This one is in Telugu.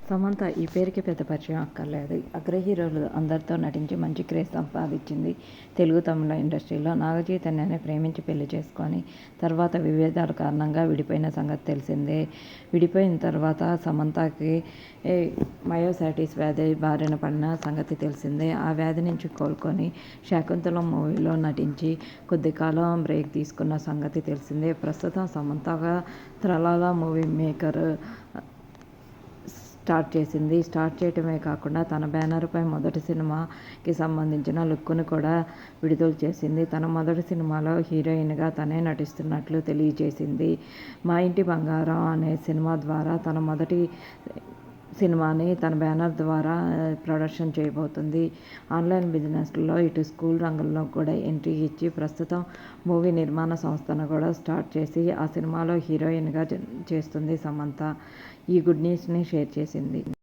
సమంత ఈ పేరుకి పెద్ద పరిచయం అక్కర్లేదు. అగ్ర హీరోలు అందరితో నటించి మంచి క్రేజ్ సంపాదించింది తెలుగు, తమిళ ఇండస్ట్రీలో. నాగచైతన్యని ప్రేమించి పెళ్లి చేసుకొని తర్వాత విభేదాల కారణంగా విడిపోయిన సంగతి తెలిసిందే. విడిపోయిన తర్వాత సమంతకి మయోసైటిస్ వ్యాధి బారిన పడిన సంగతి తెలిసిందే. ఆ వ్యాధి నుంచి కోలుకొని శాకుంతలం మూవీలో నటించి కొద్దికాలం బ్రేక్ తీసుకున్న సంగతి తెలిసిందే. ప్రస్తుతం సమంతగా త్రలాల మూవీ మేకర్ స్టార్ట్ చేసింది. స్టార్ట్ చేయటమే కాకుండా తన బ్యానర్పై మొదటి సినిమాకి సంబంధించిన లుక్ను కూడా విడుదల చేసింది. తన మొదటి సినిమాలో హీరోయిన్గా తనే నటిస్తున్నట్లు తెలియజేసింది. మా ఇంటి బంగారం అనే సినిమా ద్వారా తన మొదటి సినిమాని తన బ్యానర్ ద్వారా ప్రొడక్షన్ చేయబోతుంది. ఆన్లైన్ బిజినెస్లో ఇటు స్కూల్ రంగంలో కూడా ఎంట్రీ ఇచ్చి ప్రస్తుతం మూవీ నిర్మాణ సంస్థను కూడా స్టార్ట్ చేసి ఆ సినిమాలో హీరోయిన్గా చేస్తుంది సమంత. ఈ గుడ్ న్యూస్ని షేర్ చేసింది.